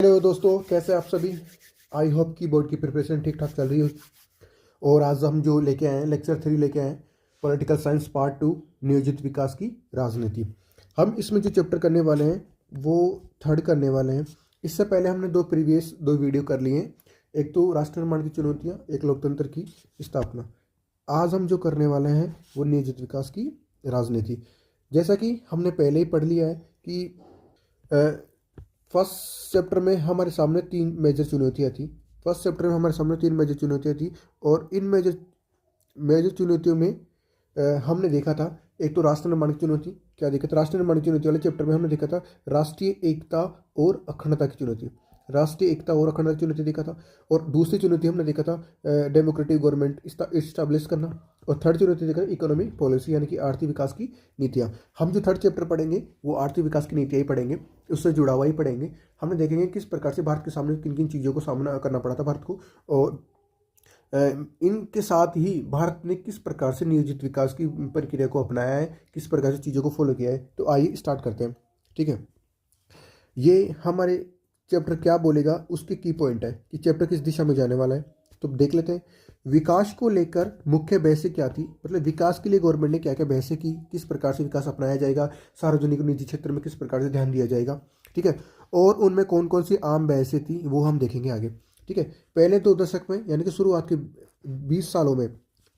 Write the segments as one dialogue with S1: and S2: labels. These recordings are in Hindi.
S1: हेलो दोस्तों, कैसे आप सभी। आई होप कि बोर्ड की प्रिपरेशन ठीक ठाक चल रही हो। और आज हम जो लेके आए हैं लेक्चर 3 लेके आए हैं, पॉलिटिकल साइंस पार्ट 2, नियोजित विकास की राजनीति। हम इसमें जो चैप्टर करने वाले हैं वो थर्ड करने वाले हैं। इससे पहले हमने दो वीडियो कर लिए हैं, एक तो राष्ट्र निर्माण की चुनौतियाँ, एक लोकतंत्र की स्थापना। आज हम जो करने वाले हैं वो नियोजित विकास की राजनीति। जैसा कि हमने पहले ही पढ़ लिया है कि फर्स्ट चैप्टर में हमारे सामने तीन मेजर चुनौतियाँ थी। फर्स्ट चैप्टर में हमारे सामने तीन मेजर चुनौतियाँ थी और इन मेजर मेजर चुनौतियों में हमने देखा था, एक तो राष्ट्र निर्माण की चुनौती। क्या देखा था? राष्ट्र निर्माण की चुनौती वाले चैप्टर में हमने देखा था राष्ट्रीय एकता और अखंडता की चुनौती। राष्ट्रीय एकता और अखंडता की चुनौती देखा था। और दूसरी चुनौती हमने देखा था डेमोक्रेटिक गवर्नमेंट इस्टेब्लिश करना। और थर्ड चुनौती देखा इकोनॉमिक पॉलिसी, यानी कि आर्थिक विकास की नीतियाँ। हम जो थर्ड चैप्टर पढ़ेंगे वो आर्थिक विकास की नीतियाँ ही पढ़ेंगे, उससे जुड़ा हुआ ही पढ़ेंगे। हमने देखेंगे किस प्रकार से भारत के सामने किन किन चीज़ों को सामना करना पड़ा था भारत को, और इनके साथ ही भारत ने किस प्रकार से नियोजित विकास की प्रक्रिया को अपनाया है, किस प्रकार से चीज़ों को फॉलो किया है। तो आइए स्टार्ट करते हैं। ठीक है, ये हमारे चैप्टर क्या बोलेगा उसके की पॉइंट है कि चैप्टर किस दिशा में जाने वाला है। तो देख लेते हैं। विकास को लेकर मुख्य बहसें क्या थी, मतलब विकास के लिए गवर्नमेंट ने क्या क्या बहसें की, किस प्रकार से विकास अपनाया जाएगा, सार्वजनिक और निजी क्षेत्र में किस प्रकार से ध्यान दिया जाएगा। ठीक है, और उनमें कौन कौन सी आम बहसें थी वो हम देखेंगे आगे। ठीक है, पहले 2 दशक में यानी कि शुरुआत के 20 सालों में,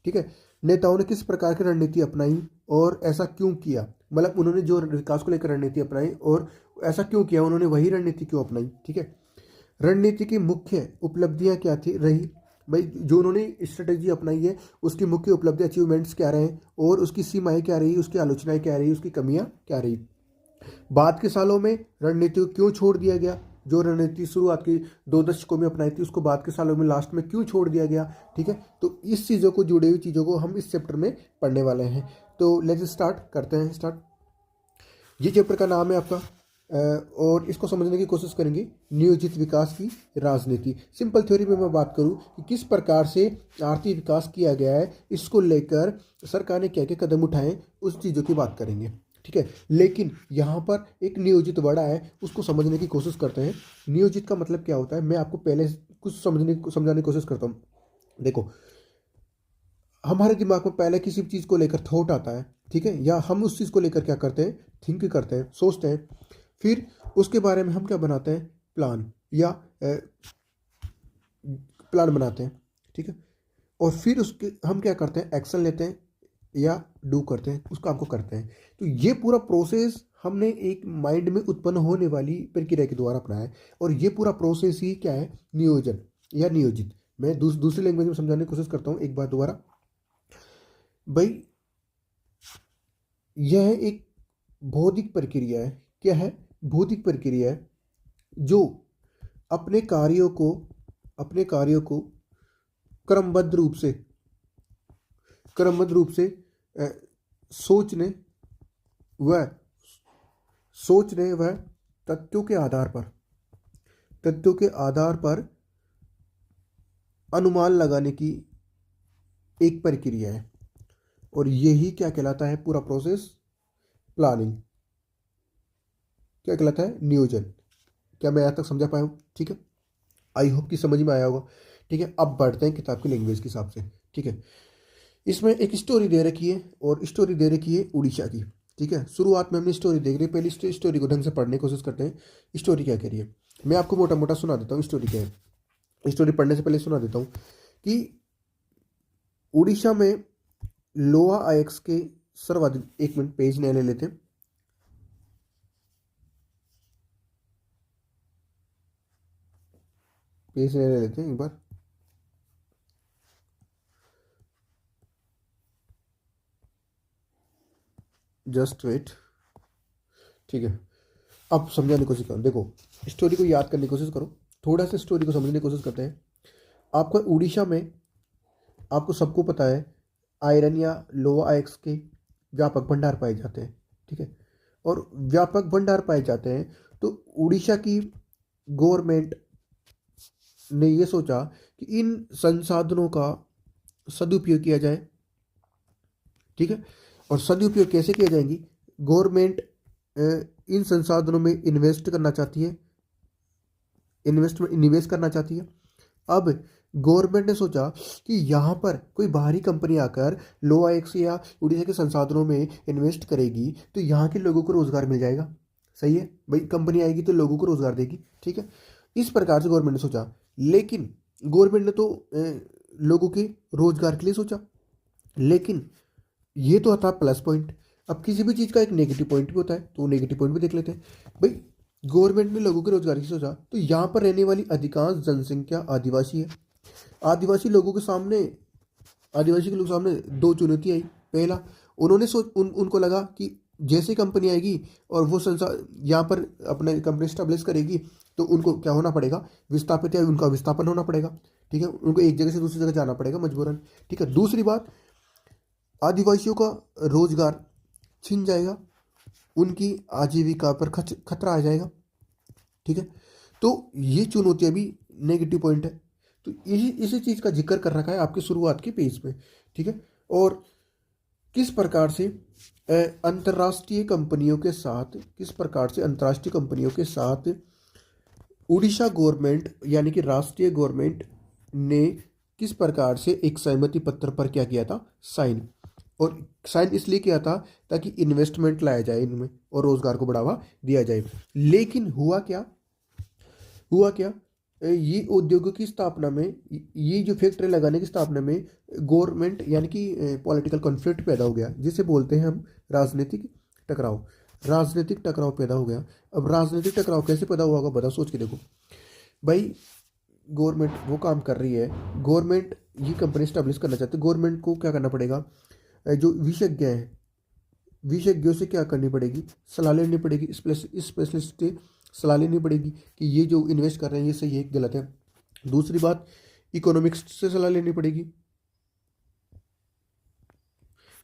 S1: ठीक है, नेताओं ने किस प्रकार की रणनीति अपनाई और ऐसा क्यों किया। मतलब उन्होंने जो विकास को लेकर रणनीति अपनाई और ऐसा क्यों किया, उन्होंने वही रणनीति क्यों अपनाई। ठीक है, रणनीति की मुख्य उपलब्धियां क्या थी रही, भाई जो उन्होंने स्ट्रेटेजी अपनाई है उसकी मुख्य उपलब्धि अचीवमेंट्स क्या रहे, और उसकी सीमाएं क्या रही, उसकी आलोचनाएं क्या रही, उसकी कमियां क्या रही। बाद के सालों में रणनीति को क्यों छोड़ दिया गया, जो रणनीति शुरुआत की 2 दशकों में अपनाई थी उसको बाद के सालों में लास्ट में क्यों छोड़ दिया गया। ठीक है, तो इस चीज़ों को, जुड़ी हुई चीज़ों को हम इस चैप्टर में पढ़ने वाले हैं। तो लेट्स स्टार्ट करते हैं। स्टार्ट, ये चैप्टर का नाम है आपका और इसको समझने की कोशिश करेंगे नियोजित विकास की राजनीति। सिंपल थ्योरी में मैं बात करूं कि किस प्रकार से आर्थिक विकास किया गया है, इसको लेकर सरकार ने क्या क्या कदम उठाए, उस चीज़ों की बात करेंगे। ठीक है, लेकिन यहाँ पर एक नियोजित वर्ड है, उसको समझने की कोशिश करते हैं। नियोजित का मतलब क्या होता है, मैं आपको पहले कुछ समझाने की कोशिश करता हूँ। देखो, हमारे दिमाग में पहले किसी चीज़ को लेकर थॉट आता है, ठीक है, या हम उस चीज़ को लेकर क्या करते हैं, थिंक करते हैं, सोचते हैं। फिर उसके बारे में हम क्या बनाते हैं, प्लान, या प्लान बनाते हैं। ठीक है, और फिर उसके हम क्या करते हैं, एक्शन लेते हैं या डू करते हैं, उस काम को करते हैं। तो ये पूरा प्रोसेस हमने एक माइंड में उत्पन्न होने वाली प्रक्रिया के द्वारा अपनाया है। और ये पूरा प्रोसेस ही क्या है, नियोजन या नियोजित। मैं दूसरी लैंग्वेज में समझाने की कोशिश करता हूँ एक बार दोबारा। भाई, यह एक बौद्धिक प्रक्रिया है। क्या है? बौद्धिक प्रक्रिया है जो अपने कार्यों को क्रमबद्ध रूप से अ, सोचने व व तथ्यों के आधार पर अनुमान लगाने की एक प्रक्रिया है। और यही क्या कहलाता है, पूरा प्रोसेस, प्लानिंग। क्या कहलाता है, नियोजन। क्या मैं यहाँ तक समझा पाया हूँ? ठीक है, आई होप कि समझ में आया होगा। ठीक है, अब बढ़ते हैं किताब की लैंग्वेज के हिसाब से। ठीक है, इसमें एक स्टोरी दे रखी है और स्टोरी दे रखी है उड़ीसा की। ठीक है, शुरुआत में हमने स्टोरी देख रही है, पहले स्टोरी को ढंग से पढ़ने की कोशिश करते हैं। स्टोरी क्या कह रही है, मैं आपको मोटा मोटा सुना देता हूँ स्टोरी क्या है। स्टोरी पढ़ने से पहले सुना देता हूँ कि उड़ीसा में लोआ आयक्स के सर्वाधिक, एक मिनट पेज नए ले लेते हैं। पेज नए ले लेते हैं एक बार। Just wait. ठीक है, अब समझाने की कोशिश करो। देखो, स्टोरी को याद करने की कोशिश करो, थोड़ा सा स्टोरी को समझने की कोशिश करते हैं। आपको उड़ीसा में, आपको सबको पता है, आयरन या लोहा आयक्स के व्यापक भंडार पाए जाते हैं। ठीक है, और व्यापक भंडार पाए जाते हैं तो उड़ीसा की गवर्नमेंट ने ये सोचा कि इन संसाधनों का सदुपयोग किया जाए। ठीक है, और सदुपयोग कैसे किया जाएंगी, गवर्नमेंट इन संसाधनों में इन्वेस्ट करना चाहती है इन्वेस्टमेंट निवेश करना चाहती है। अब गवर्नमेंट ने सोचा कि यहाँ पर कोई बाहरी कंपनी आकर लो आईएक्स या उड़ीसा के संसाधनों में इन्वेस्ट करेगी तो यहाँ के लोगों को रोजगार मिल जाएगा। सही है भाई, कंपनी आएगी तो लोगों को रोजगार देगी, ठीक है। इस प्रकार से गवर्नमेंट ने सोचा, लेकिन गवर्नमेंट ने तो लोगों के रोजगार के लिए सोचा, लेकिन ये तो था प्लस पॉइंट। अब किसी भी चीज़ का एक नेगेटिव पॉइंट भी होता है, तो नेगेटिव पॉइंट भी देख लेते हैं भाई। गवर्नमेंट ने लोगों के रोजगार की सोचा तो यहाँ पर रहने वाली अधिकांश जनसंख्या आदिवासी है। आदिवासी लोगों के सामने आदिवासी के लोगों के सामने दो चुनौती आई। पहला, उन्होंने उनको लगा कि जैसे कंपनी आएगी और वो संसार यहाँ पर अपने कंपनी स्टैब्लिश करेगी तो उनको क्या होना पड़ेगा, विस्थापित या उनका विस्थापन होना पड़ेगा, ठीक है। उनको एक जगह से दूसरी जगह जाना पड़ेगा मजबूरन, ठीक है। दूसरी बात, आदिवासियों का रोजगार छिन जाएगा, उनकी आजीविका पर खतरा आ जाएगा, ठीक है। तो ये चुनौतियाँ भी नेगेटिव पॉइंट है। तो यही इसी चीज़ का जिक्र कर रखा है आपके शुरुआत के पेज पे, ठीक है। और किस प्रकार से अंतर्राष्ट्रीय कंपनियों के साथ उड़ीसा गवर्नमेंट यानी कि राष्ट्रीय गवर्नमेंट ने किस प्रकार से एक सहमति पत्र पर क्या किया था, साइन। और साइन इसलिए किया था ताकि इन्वेस्टमेंट लाया जाए इनमें और रोजगार को बढ़ावा दिया जाए। लेकिन हुआ क्या, ये उद्योगों की स्थापना में, ये जो फैक्ट्री लगाने की स्थापना में गवर्नमेंट यानी कि पॉलिटिकल कॉन्फ्लिक्ट पैदा हो गया, जिसे बोलते हैं हम राजनीतिक टकराव पैदा हो गया। अब राजनीतिक टकराव कैसे पैदा हुआ होगा, बता सोच के देखो भाई। गवर्नमेंट वो काम कर रही है, गवर्नमेंट ये कंपनी स्टैब्लिश करना चाहती है, गवर्नमेंट को क्या करना पड़ेगा, जो विशेषज्ञ हैं विशेषज्ञों से क्या करनी पड़ेगी, सलाह लेनी पड़ेगी, स्पेशलिस्ट से सलाह लेनी पड़ेगी कि ये जो इन्वेस्ट कर रहे हैं ये सही है गलत है। दूसरी बात, इकोनॉमिक्स से सलाह लेनी पड़ेगी,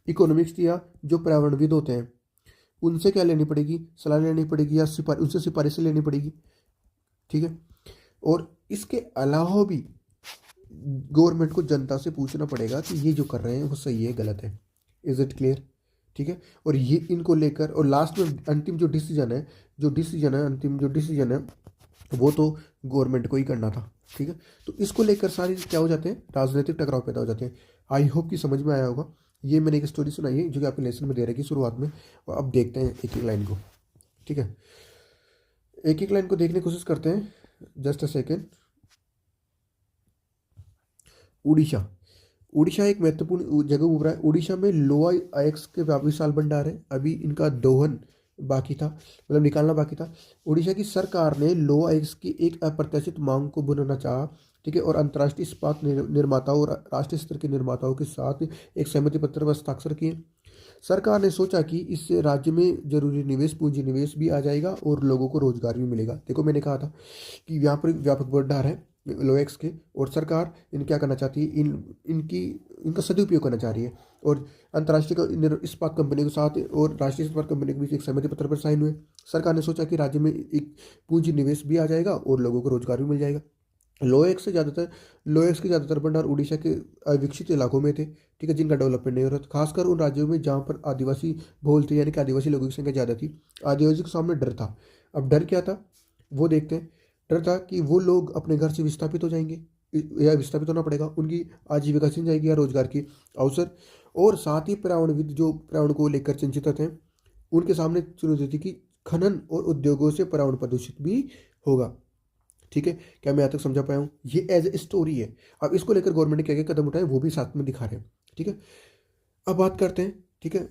S1: इकोनॉमिक्स या जो पर्यावरणविद होते हैं उनसे क्या लेनी पड़ेगी, सलाह लेनी पड़ेगी या उनसे सिफारिश लेनी पड़ेगी, ठीक है। और इसके अलावा भी गवर्नमेंट को जनता से पूछना पड़ेगा कि ये जो कर रहे हैं वो सही है गलत है। इज इट क्लियर, ठीक है। और ये इनको लेकर और लास्ट में अंतिम जो डिसीजन है वो तो गवर्नमेंट को ही करना था, ठीक है। तो इसको लेकर सारी क्या हो जाते हैं, राजनीतिक टकराव पैदा हो जाते हैं। आई होप कि समझ में आया होगा। ये मैंने एक स्टोरी सुनाई है जो कि आपके लेसन में दे रखी शुरुआत में, और अब देखते हैं एक एक लाइन को, ठीक है। एक एक लाइन को देखने की कोशिश करते हैं, जस्ट अ सेकेंड। उड़ीसा एक महत्वपूर्ण जगह उभरा है। उड़ीसा में लोआ आयक्स के व्यापक विशाल भंडार है, अभी इनका दोहन बाकी था, मतलब निकालना बाकी था। उड़ीसा की सरकार ने लोआ आयक्स की एक अप्रत्याशित मांग को भुनाना चाहा, ठीक है। और अंतर्राष्ट्रीय इस्पात निर्माताओं और राष्ट्रीय स्तर के निर्माताओं के साथ एक सहमति पत्र पर हस्ताक्षर किए। सरकार ने सोचा कि इससे राज्य में जरूरी निवेश, पूंजी निवेश भी आ जाएगा और लोगों को रोजगार भी मिलेगा। देखो मैंने कहा था कि यहाँ पर व्यापक भंडार है लोएक्स के, और सरकार इन क्या करना चाहती है, इनका सदुपयोग करना चाह रही है। और अंतर्राष्ट्रीय इस्पात कंपनी के साथ और राष्ट्रीय इस्पात कंपनी के बीच एक सहमति पत्र पर साइन हुए। सरकार ने सोचा कि राज्य में एक पूंजी निवेश भी आ जाएगा और लोगों को रोजगार भी मिल जाएगा। लोएक्स के ज़्यादातर भंडार उड़ीसा के अविकसित इलाकों में थे, ठीक है, जिनका डेवलपमेंट नहीं हो रहा था, खासकर उन राज्यों में जहाँ पर आदिवासी बहुल थे, यानी कि आदिवासी लोगों की संख्या ज़्यादा थी। आदिवासी के सामने डर था। अब डर क्या था वो देखते हैं। डर था कि वो लोग अपने घर से विस्थापित हो जाएंगे या विस्थापित होना पड़ेगा, उनकी आजीविका छिन जाएगी या रोजगार की अवसर। और साथ ही पर्यावरणविद जो पर्यावरण को लेकर चिंतित थे, उनके सामने चुनौती थी कि खनन और उद्योगों से पर्यावरण प्रदूषित भी होगा, ठीक है। क्या मैं यहाँ तक समझा पाया हूँ? ये एज ए स्टोरी है। अब इसको लेकर गवर्नमेंट ने क्या क्या कदम उठाए वो भी साथ में दिखा रहे हैं, ठीक है। अब बात करते हैं, ठीक है,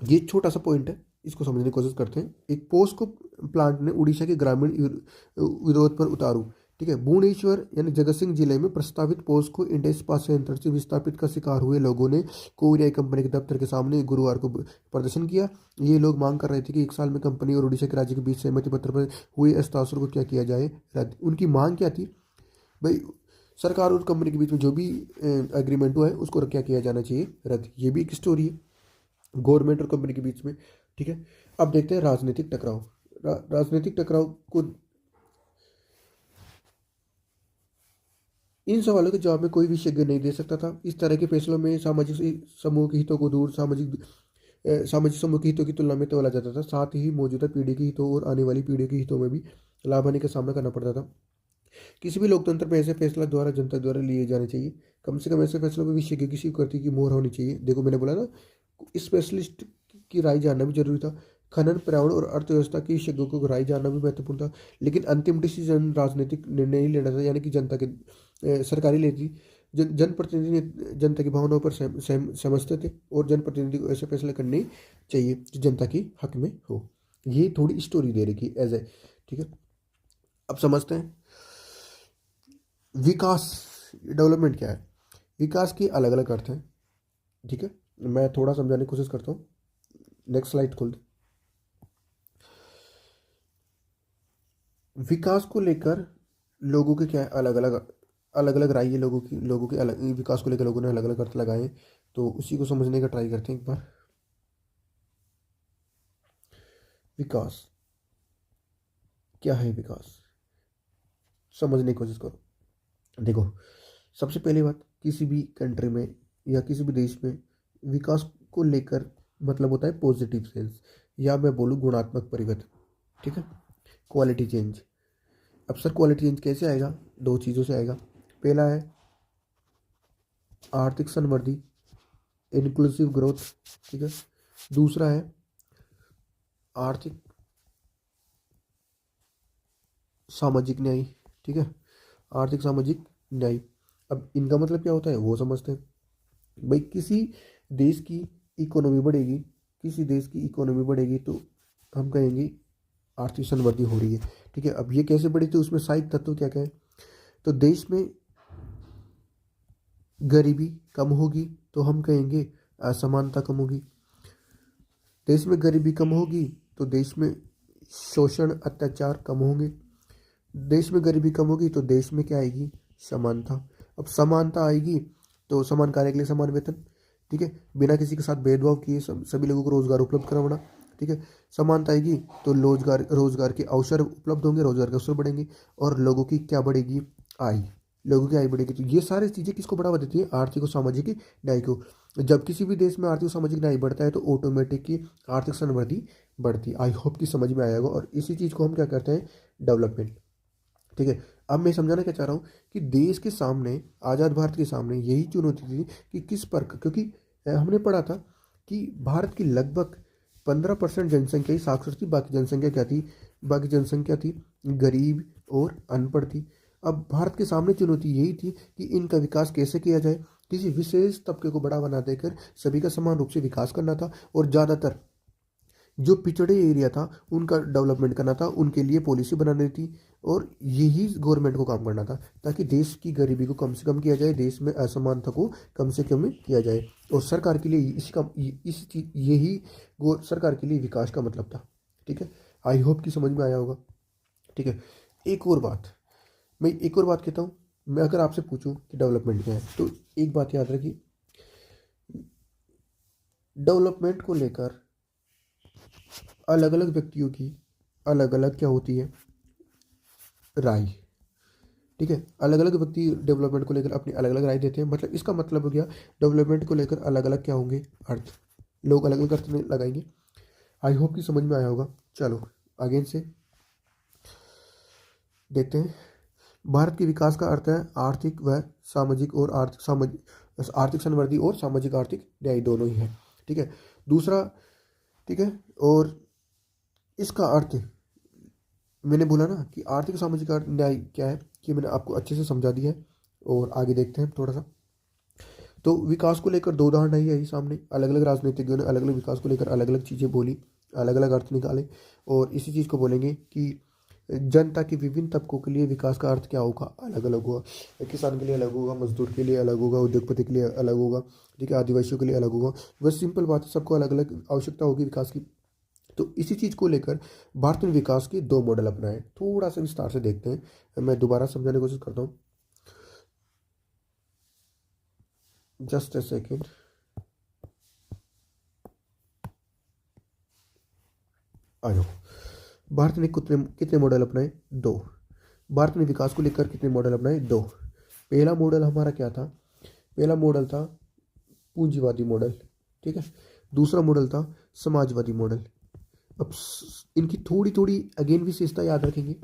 S1: ये छोटा सा पॉइंट है, इसको समझने की कोशिश करते हैं। एक पोस्को प्लांट ने उड़ीसा के ग्रामीण विरोध पर उतारू, ठीक है। भुवनेश्वर यानी जगत सिंह जिले में प्रस्तावित पोस्को इंडिया इस्पात संयंत्र से विस्थापित का शिकार हुए लोगों ने कोरियाई कंपनी के दफ्तर के सामने गुरुवार को प्रदर्शन किया। ये लोग मांग कर रहे थे कि 1 साल में कंपनी और उड़ीसा के राज्य के बीच सहमति पत्र पर हुए हस्ताक्षर को क्या किया जाए, रद्द। उनकी मांग क्या थी भाई, सरकार और कंपनी के बीच में जो भी एग्रीमेंट हुआ है उसको क्या किया जाना चाहिए, रद्द। ये भी एक स्टोरी है गवर्नमेंट और कंपनी के बीच में, ठीक है। अब देखते हैं राजनीतिक टकराव। राजनीतिक टकराव को, इन सवालों के जवाब में कोई विशेषज्ञ नहीं दे सकता था। इस तरह के फैसलों में सामाजिक समूह के हितों को दूर, सामाजिक सामाजिक समूह के हितों की तुलना में तोला जाता था। साथ ही मौजूदा पीढ़ी के हितों और आने वाली पीढ़ी के हितों में भी लाभ हानि का सामना करना पड़ता था। किसी भी लोकतंत्र में ऐसे फैसला द्वारा जनता द्वारा लिए जाने चाहिए। कम से कम ऐसे फैसलों में विशेषज्ञ की स्वीकृति की मोहर होनी चाहिए। देखो मैंने बोला ना, स्पेशलिस्ट की राय जानना भी जरूरी था। खनन, पर्यावरण और अर्थव्यवस्था के विशेषज्ञों को राय जानना भी महत्वपूर्ण था। लेकिन अंतिम डिसीजन राजनीतिक निर्णय ही लेना था, यानी कि जनता के सरकारी लेती। जनप्रतिनिधि जनता की भावनाओं पर समझते थे और जनप्रतिनिधि को ऐसे फैसले करने चाहिए जो जनता के हक में हो। ये थोड़ी स्टोरी दे रखी एज ए, ठीक है। अब समझते हैं विकास, डेवलपमेंट क्या है। विकास के अलग अलग अर्थ हैं, ठीक है। मैं थोड़ा समझाने की कोशिश करता हूँ। नेक्स्ट स्लाइड खोल दे। विकास को लेकर लोगों के क्या है, अलग अलग राय है लोगों के अलग, विकास को लेकर लोगों ने अलग अलग अर्थ लगाए। तो उसी को समझने का ट्राई करते हैं एक बार। विकास क्या है, विकास समझने की कोशिश करो। देखो, सबसे पहली बात, किसी भी कंट्री में या किसी भी देश में विकास को लेकर मतलब होता है पॉजिटिव सेंस, या मैं बोलूँ गुणात्मक परिवर्तन, ठीक है। Quality change. अब सर क्वालिटी चेंज कैसे आएगा? दो चीज़ों से आएगा। पहला है आर्थिक समृद्धि, इंक्लूसिव ग्रोथ, ठीक है। दूसरा है आर्थिक सामाजिक न्याय, ठीक है। आर्थिक सामाजिक न्याय। अब इनका मतलब क्या होता है वो समझते हैं। भाई किसी देश की इकोनॉमी बढ़ेगी, किसी देश की इकोनॉमी बढ़ेगी तो हम कहेंगे आर्थिक समृद्धि हो रही है, ठीक है। अब ये कैसे बढ़ी, तो उसमें सहायक तत्व क्या क्या है। तो देश में गरीबी कम होगी तो हम कहेंगे असमानता कम होगी। देश में गरीबी कम होगी तो देश में शोषण अत्याचार कम होंगे। देश में गरीबी कम होगी तो देश में क्या आएगी, समानता। अब समानता आएगी तो समान कार्य के लिए समान वेतन, ठीक है। बिना किसी के साथ भेदभाव किए सभी लोगों को रोजगार उपलब्ध करवाना, ठीक है। समानता आएगी तो रोजगार के अवसर उपलब्ध होंगे, रोजगार के अवसर बढ़ेंगे और लोगों की क्या बढ़ेगी, आय। लोगों की आय बढ़ेगी। तो ये सारी चीज़ें किसको बढ़ावा देती है, आर्थिक और सामाजिक न्याय को। जब किसी भी देश में आर्थिक और सामाजिक न्याय बढ़ता है तो ऑटोमेटिक की आर्थिक समृद्धि बढ़ती है। आई होप कि समझ में आएगा। और इसी चीज़ को हम क्या कहते हैं, डेवलपमेंट, ठीक है। अब मैं समझाना क्या चाह रहा हूँ कि देश के सामने, आज़ाद भारत के सामने यही चुनौती थी कि किस पर, क्योंकि हमने पढ़ा था कि भारत की लगभग 15% जनसंख्या ही साक्षर थी। बाकी जनसंख्या क्या थी, बाकी जनसंख्या थी गरीब और अनपढ़ थी। अब भारत के सामने चुनौती यही थी कि इनका विकास कैसे किया जाए। किसी विशेष तबके को बढ़ावा ना देकर सभी का समान रूप से विकास करना था और ज़्यादातर जो पिछड़े एरिया था उनका डेवलपमेंट करना था, उनके लिए पॉलिसी बनानी थी। और यही गवर्नमेंट को काम करना था ताकि देश की गरीबी को कम से कम किया जाए, देश में असमानता को कम से कम किया जाए। और सरकार के लिए यही सरकार के लिए विकास का मतलब था, ठीक है। आई होप कि समझ में आया होगा, ठीक है। एक और बात, मैं एक और बात कहता हूँ। मैं अगर आपसे पूछूं कि डेवलपमेंट क्या है तो एक बात याद रखिए, डेवलपमेंट को लेकर अलग अलग व्यक्तियों की अलग अलग क्या होती है, राय, ठीक है। अलग अलग व्यक्ति डेवलपमेंट को लेकर अपनी अलग अलग राय देते हैं। मतलब इसका मतलब हो गया डेवलपमेंट को लेकर अलग अलग क्या होंगे, अर्थ। लोग अलग अलग अर्थ में लगाएंगे। आई होप कि समझ में आया होगा। चलो अगेन से देखते हैं। भारत के विकास का अर्थ है आर्थिक व सामाजिक और आर्थिक समृद्धि और सामाजिक आर्थिक न्याय दोनों ही है, ठीक है। दूसरा, ठीक है। और इसका अर्थ मैंने बोला ना कि आर्थिक सामाजिक अर्थ न्याय क्या है, कि मैंने आपको अच्छे से समझा दिया है। और आगे देखते हैं थोड़ा सा। तो विकास को लेकर दो उदाहरण आई है सामने। अलग अलग राजनीतिज्ञों ने अलग अलग विकास को लेकर अलग अलग चीज़ें बोली, अलग अलग अर्थ निकाले। और इसी चीज़ को बोलेंगे कि जनता के विभिन्न तबकों के लिए विकास का अर्थ क्या होगा, अलग अलग होगा। किसान के लिए अलग होगा, मजदूर के लिए अलग होगा, उद्योगपति के लिए अलग होगा, ठीक है, आदिवासियों के लिए अलग होगा। बस सिंपल बात है, सबको अलग अलग आवश्यकता होगी विकास की। तो इसी चीज़ को लेकर भारत ने विकास के दो मॉडल अपनाए। थोड़ा सा विस्तार से देखते हैं, मैं दोबारा समझाने की कोशिश करता हूँ। Just a second. आ जाओ। भारत ने कितने कितने मॉडल अपनाए, दो। भारत ने विकास को लेकर कितने मॉडल अपनाए, दो। पहला मॉडल हमारा क्या था, पहला मॉडल था पूंजीवादी मॉडल, ठीक है। दूसरा मॉडल था समाजवादी मॉडल। अब इनकी थोड़ी थोड़ी अगेन विशेषता याद रखेंगे,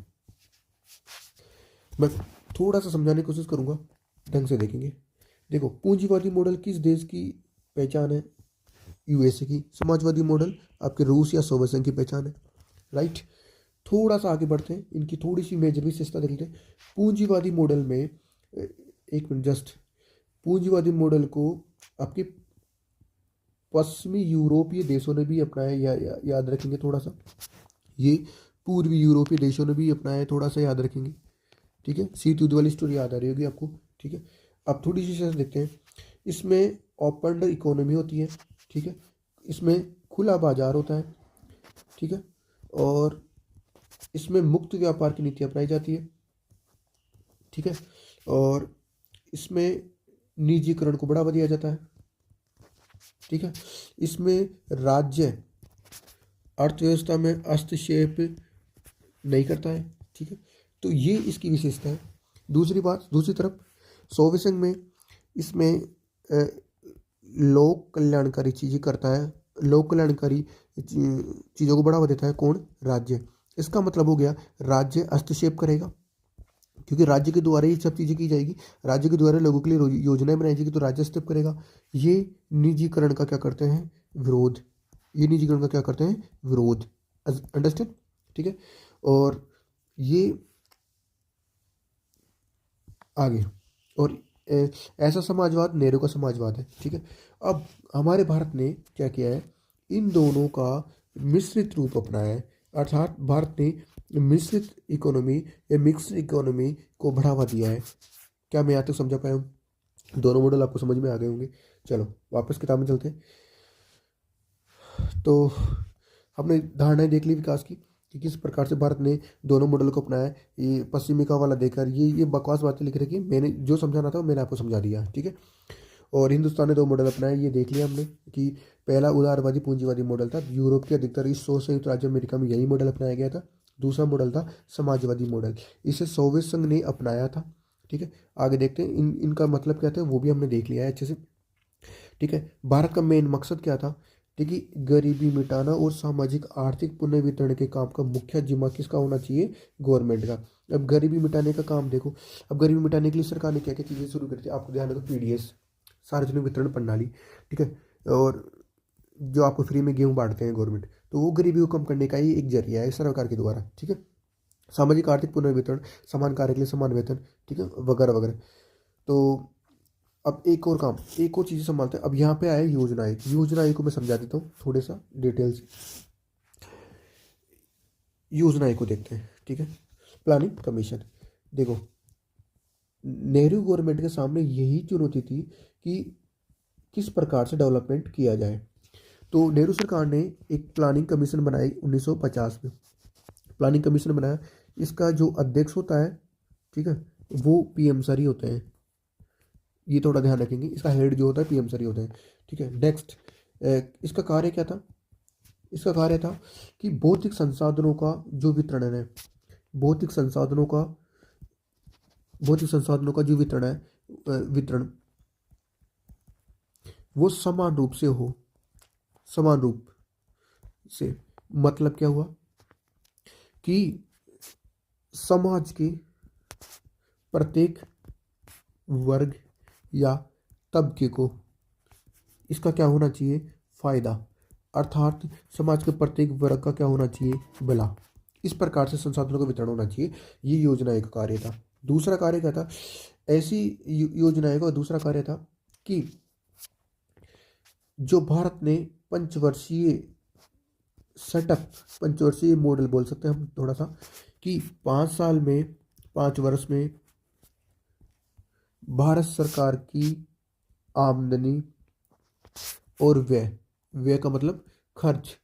S1: मैं थोड़ा सा समझाने की कोशिश करूंगा, ढंग से देखेंगे। देखो, पूंजीवादी मॉडल किस देश की पहचान है? यूएसए की। समाजवादी मॉडल आपके रूस या सोवियत संघ की पहचान है, राइट। थोड़ा सा आगे बढ़ते हैं, इनकी थोड़ी सी मेजर विशेषता देख लेते हैं। पूंजीवादी मॉडल में एक मिनट जस्ट, पूंजीवादी मॉडल को आपके पश्चिमी यूरोपीय देशों ने भी अपनाया, याद रखेंगे थोड़ा सा। ये पूर्वी यूरोपीय देशों ने भी अपनाया, थोड़ा सा याद रखेंगे, ठीक है। शीत युद्ध वाली स्टोरी याद आ रही होगी आपको, ठीक है। अब थोड़ी सी चीज़ देखते हैं। इसमें ओपन इकोनॉमी होती है, ठीक है। इसमें खुला बाजार होता है, ठीक है। और इसमें मुक्त व्यापार की नीति अपनाई जाती है, ठीक है। और इसमें निजीकरण को बढ़ावा दिया जाता है, ठीक है। इसमें राज्य अर्थव्यवस्था में हस्तक्षेप नहीं करता है, ठीक है। तो ये इसकी विशेषता है। दूसरी बात, दूसरी तरफ सोवियत संघ में इसमें लोक कल्याणकारी चीज़ें करता है, लोक कल्याणकारी चीज़ों को बढ़ावा देता है कौन? राज्य। इसका मतलब हो गया राज्य हस्तक्षेप करेगा, क्योंकि राज्य के द्वारा ये सब चीज़ें की जाएगी, राज्य के द्वारा लोगों के लिए योजनाएं बनाई जाएगी, तो राज्य हस्तक्षेप करेगा। ये निजीकरण का क्या करते हैं? विरोध। ये निजीकरण का क्या करते हैं? विरोध। अंडरस्टैंड, ठीक है। और ये आगे, और ऐसा समाजवाद नेहरू का समाजवाद है, ठीक है। अब हमारे भारत ने क्या किया है? इन दोनों का मिश्रित रूप अपनाया है, अर्थात भारत ने मिश्रित इकोनॉमी या मिक्स्ड इकोनॉमी को बढ़ावा दिया है। क्या मैं यहाँ तक समझा पाया हूँ? दोनों मॉडल आपको समझ में आ गए होंगे। चलो वापस किताब में चलते हैं। तो हमने धारणाएं देख ली विकास की कि किस प्रकार से भारत ने दोनों मॉडल को अपनाया। ये पश्चिमी का वाला देखकर ये बकवास बातें लिख रखी, मैंने जो समझाना था मैंने आपको समझा दिया, ठीक है। और हिंदुस्तान ने दो मॉडल अपनाए, ये देख लिया हमने कि पहला उदारवादी पूंजीवादी मॉडल था, यूरोप के अधिकतर हिस्सों संयुक्त राज्य अमेरिका में यही मॉडल अपनाया गया था। दूसरा मॉडल था समाजवादी मॉडल, इसे सोवियत संघ ने अपनाया था, ठीक है। आगे देखते हैं इनका मतलब क्या था, वो भी हमने देख लिया है अच्छे से, ठीक है। भारत का मेन मकसद क्या था? देखिए, गरीबी मिटाना और सामाजिक आर्थिक पुनर्वितरण के काम का मुख्य जिम्मा किसका होना चाहिए? गवर्नमेंट का। अब गरीबी मिटाने का काम देखो, अब गरीबी मिटाने के लिए सरकार ने क्या क्या चीज़ें शुरू कर दी, आपको ध्यान रखो। पीडीएस, सार्वजनिक वितरण प्रणाली, ठीक है। और जो आपको फ्री में गेहूँ बांटते हैं गवर्नमेंट, तो वो गरीबी को कम करने का ही एक जरिया है सरकार के द्वारा, ठीक है। सामाजिक आर्थिक पुनर्वितरण, समान कार्य के लिए समान वेतन, ठीक है, वगैरह वगैरह। तो अब एक और काम, एक और चीज़ संभालते हैं। अब यहाँ पे आया योजना आयोग। योजना आयोग को मैं समझा देता हूँ थोड़े सा डिटेल से। योजना आयोग को देखते हैं, ठीक है। प्लानिंग कमीशन, देखो नेहरू गवर्नमेंट के सामने यही चुनौती थी कि किस प्रकार से डेवलपमेंट किया जाए। तो नेहरू सरकार ने एक प्लानिंग कमीशन बनाई 1950 में। प्लानिंग कमीशन बनाया, इसका जो अध्यक्ष होता है, ठीक है, वो पीएम सर ही होते हैं, ये थोड़ा ध्यान रखेंगे। इसका हेड जो होता है पीएम सर ही होता है, ठीक है। नेक्स्ट, इसका कार्य क्या था? इसका कार्य था कि भौतिक संसाधनों का जो वितरण है, भौतिक संसाधनों का जो वितरण है, वितरण वो समान रूप से हो। समान रूप से मतलब क्या हुआ कि समाज के प्रत्येक वर्ग या तबके को इसका क्या होना चाहिए? फायदा। अर्थात समाज के प्रत्येक वर्ग का क्या होना चाहिए? भला। इस प्रकार से संसाधनों का वितरण होना चाहिए। ये योजना एक कार्य था। दूसरा कार्य क्या था? ऐसी योजनाएं का दूसरा कार्य था कि जो भारत ने पंचवर्षीय सेटअप, पंचवर्षीय मॉडल बोल सकते हैं हम थोड़ा सा, कि 5 साल में, 5 वर्ष में भारत सरकार की आमदनी और व्यय का मतलब खर्च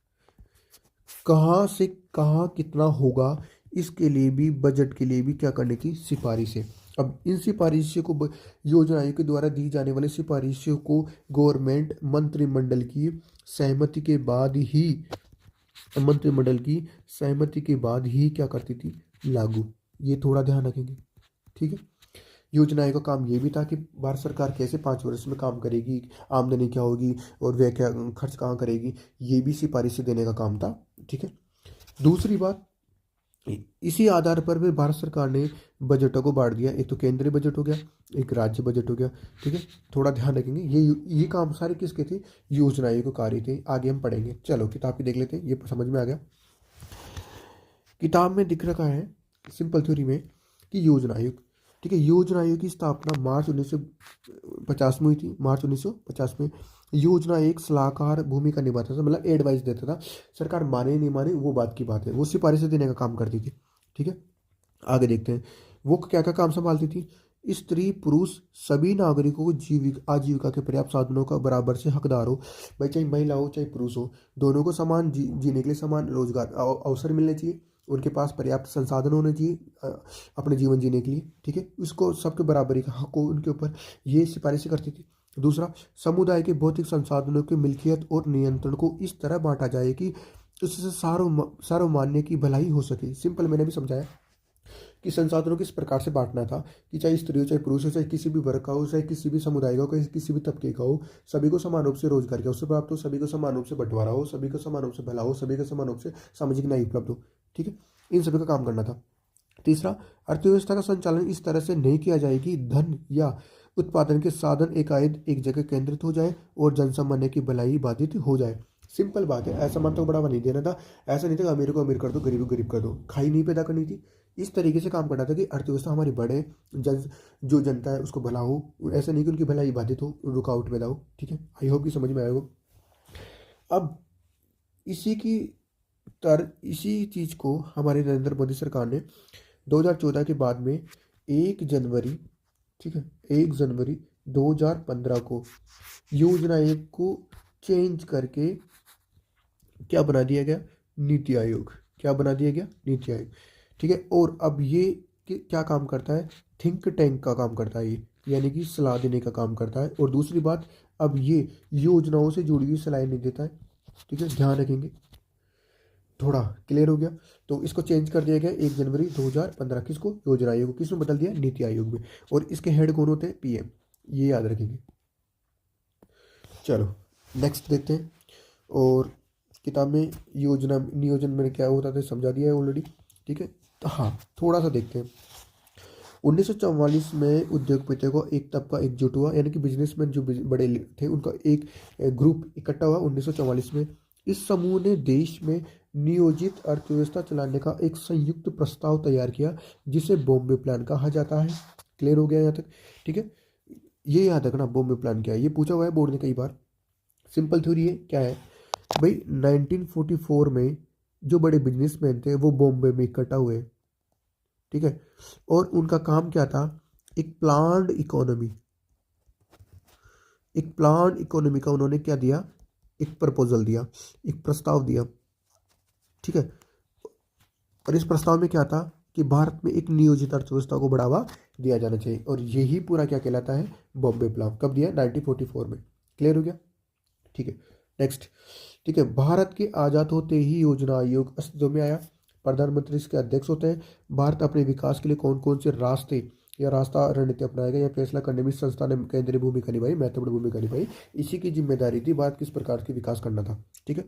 S1: कहाँ से कहाँ कितना होगा, इसके लिए भी, बजट के लिए भी क्या करने की सिफारिश है। अब इन सिफारिशों को योजना आयोग के द्वारा दी जाने वाली सिफारिशों को गवर्नमेंट मंत्रिमंडल की सहमति के बाद ही, क्या करती थी? लागू। ये थोड़ा ध्यान रखेंगे, ठीक है। योजना आयोग का काम ये भी था कि भारत सरकार कैसे 5 वर्ष में काम करेगी, आमदनी क्या होगी और वह क्या खर्च कहाँ करेगी, ये भी सिफारिशें देने का काम था। ठीक है। दूसरी बात, इसी आधार पर भी भारत सरकार ने बजटों को बांट दिया, एक तो केंद्रीय बजट हो गया, एक राज्य बजट हो गया। ठीक है। थोड़ा ध्यान रखेंगे, ये काम सारे किसके थे, योजना आयोग के कार्य थे। आगे हम पढ़ेंगे। चलो किताब भी देख लेते हैं, ये समझ में आ गया। किताब में दिख रखा है सिंपल थ्योरी में कि योजना आयोग, ठीक है, योजना आयोग की स्थापना मार्च 1950 में हुई थी। मार्च 1950 में योजना एक सलाहकार भूमिका निभाता था, मतलब एडवाइस देता था। सरकार माने नहीं माने वो बात की बात है, वो सिफारिशें देने का काम करती थी। ठीक है। आगे देखते हैं वो क्या क्या काम संभालती थी। स्त्री पुरुष सभी नागरिकों को आजीविका के पर्याप्त साधनों का बराबर से हकदार हो, भाई चाहे महिला हो चाहे पुरुष हो, दोनों को समान जीने के लिए समान रोजगार अवसर मिलने चाहिए, उनके पास पर्याप्त संसाधन होने चाहिए अपने जीवन जीने के लिए। ठीक है। उसको सबके बराबरी का हक हो उनके ऊपर, ये सिफारिशें करती थी। दूसरा, समुदाय के भौतिक संसाधनों की मिल्कियत और नियंत्रण को इस तरह बांटा जाए कि उससे सार्वमान्य की भलाई हो सके। सिंपल मैंने भी समझाया कि संसाधनों किस प्रकार से बांटना था कि चाहे स्त्री हो चाहे पुरुष हो, चाहे किसी भी वर्ग का हो, चाहे किसी भी समुदाय का हो, किसी भी तबके का हो, सभी को समान रूप से रोजगार के अवसर प्राप्त हो, सभी को समान रूप से बंटवारा हो, सभी को समान रूप से भला हो, सभी को समान रूप से सामाजिक न्याय उपलब्ध हो। ठीक है। इन सभी का काम करना था। तीसरा, अर्थव्यवस्था का संचालन इस तरह से नहीं किया जाए कि धन या उत्पादन के साधन एकाएक एक जगह केंद्रित हो जाए और जनसामान्य की भलाई बाधित हो जाए। सिंपल बात है, ऐसा मन तो बढ़ावा नहीं देना था, ऐसा नहीं था कि अमीर को अमीर कर दो गरीब को गरीब कर दो, खाई नहीं पैदा करनी थी। इस तरीके से काम करना था कि अर्थव्यवस्था हमारी बढ़े, जो जनता है उसको भला हो, ऐसा नहीं कि उनकी भलाई बाधित हो, रुकावट पैदा हो। ठीक है। आई होप कि समझ में आएगा। अब इसी चीज़ को हमारे नरेंद्र मोदी सरकार ने 2014 के बाद में 1 जनवरी, ठीक है, 1 जनवरी 2015 को योजना आयोग को चेंज करके क्या बना दिया गया, नीति आयोग। क्या बना दिया गया, नीति आयोग। ठीक है। और अब ये क्या काम करता है, थिंक टैंक का काम करता है ये, यानी कि सलाह देने का काम करता है। और दूसरी बात, अब ये योजनाओं से जुड़ी हुई सलाह नहीं देता है। ठीक है, ध्यान रखेंगे। थोड़ा क्लियर हो गया। तो इसको चेंज कर दिया गया 1 जनवरी 2015, किसको, योजना आयोग को। किसमें बदल दिया, नीति आयोग में। और इसके हेड कौन होते हैं, पीएम, ये याद रखेंगे। चलो नेक्स्ट देखते हैं। और किताब में योजना नियोजन में क्या होता था समझा दिया है ऑलरेडी। ठीक है। तो हाँ, थोड़ा सा देखते हैं। 1944 में उद्योगपतियों को एक तबका एकजुट हुआ, यानी कि बिजनेसमैन जो बड़े थे उनका एक ग्रुप इकट्ठा हुआ 1944 में। इस समूह ने देश में नियोजित अर्थव्यवस्था चलाने का एक संयुक्त प्रस्ताव तैयार किया, जिसे बॉम्बे प्लान कहा जाता है। क्लियर हो गया यहाँ तक। ठीक है। ये याद रखना, बॉम्बे प्लान क्या है, ये पूछा हुआ है बोर्ड ने कई बार। सिंपल थ्योरी है, क्या है भाई, 1944 में जो बड़े बिजनेसमैन थे वो बॉम्बे में इकट्ठा हुए। ठीक है। और उनका काम क्या था, एक प्लान्ड इकोनॉमी का उन्होंने क्या दिया, एक प्रपोजल दिया, एक प्रस्ताव दिया। ठीक है। और इस प्रस्ताव में क्या था कि भारत में एक नियोजित अर्थव्यवस्था को बढ़ावा दिया जाना चाहिए, और यही पूरा क्या कहलाता है, बॉम्बे प्लान। कब दिया, 1944 में। क्लियर हो गया। ठीक है। नेक्स्ट। ठीक है। भारत के आज़ाद होते ही योजना आयोग अस्तित्व में आया। प्रधानमंत्री इसके अध्यक्ष होते हैं। भारत अपने विकास के लिए कौन कौन से रास्ते या रास्ता रणनीति अपनाएगा, यह फैसला करने में संस्था ने केंद्रीय भूमिका निभाई, महत्वपूर्ण भूमिका निभाई। इसी की जिम्मेदारी थी भारत किस प्रकार की विकास करना था। ठीक है।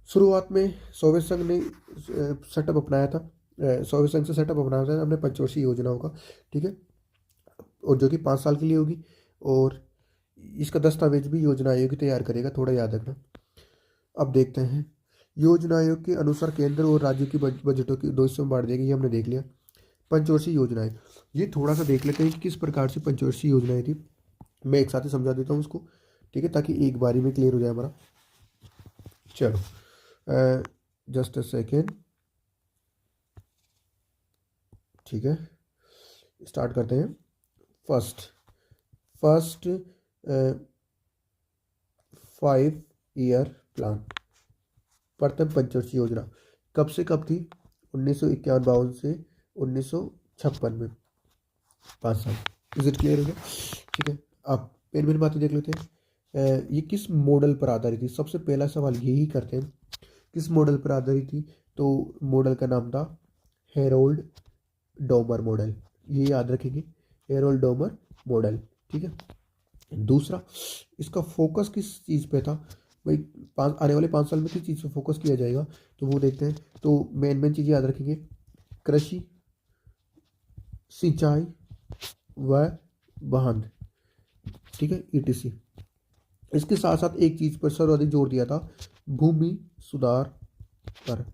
S1: शुरुआत में सोवियत संघ ने सेटअप अपनाया था, सोवियत संघ से सेटअप अपनाया था हमने पंचवर्षीय योजनाओं का। ठीक है। और जो कि 5 साल के लिए होगी, और इसका दस्तावेज भी योजना आयोग तैयार करेगा, थोड़ा याद रखना। अब देखते हैं। योजना आयोग के अनुसार केंद्र और राज्य की बजटों की 2 हिस्सों में बांट देगी, ये हमने देख लिया। पंचवर्षीय योजनाएं, ये थोड़ा सा देख लेते हैं कि किस प्रकार से पंचवर्षीय योजनाएं थी। मैं एक साथ ही समझा देता हूँ उसको, ठीक है, ताकि एक बारी में क्लियर हो जाए हमारा। चलो जस्ट अ सेकेंड। ठीक है, स्टार्ट करते हैं। फर्स्ट 5 ईयर प्लान, प्रथम पंचवर्षीय योजना कब से कब थी, 1951-52 से 1956 में, 5 साल। इज इट क्लियर हो गया। ठीक है। अब मेन बातें देख लेते हैं। ये किस मॉडल पर आधारित थी, सबसे पहला सवाल यही करते हैं, किस मॉडल पर आधारित थी। तो मॉडल का नाम था हेरोल्ड डॉमर मॉडल, ये याद रखेंगे। Errol Domar model. ठीक है। दूसरा, इसका फोकस किस चीज़ पे था भाई, आने वाले 5 साल में किस चीज़ पे फोकस किया जाएगा, तो वो देखते हैं। तो मेन मेन चीज़ याद रखेंगे, कृषि, सिंचाई व वाहन। ठीक है, ईटीसी। इसके साथ साथ एक चीज़ पर सर्वाधिक जोर दिया था, भूमि सुधार पर।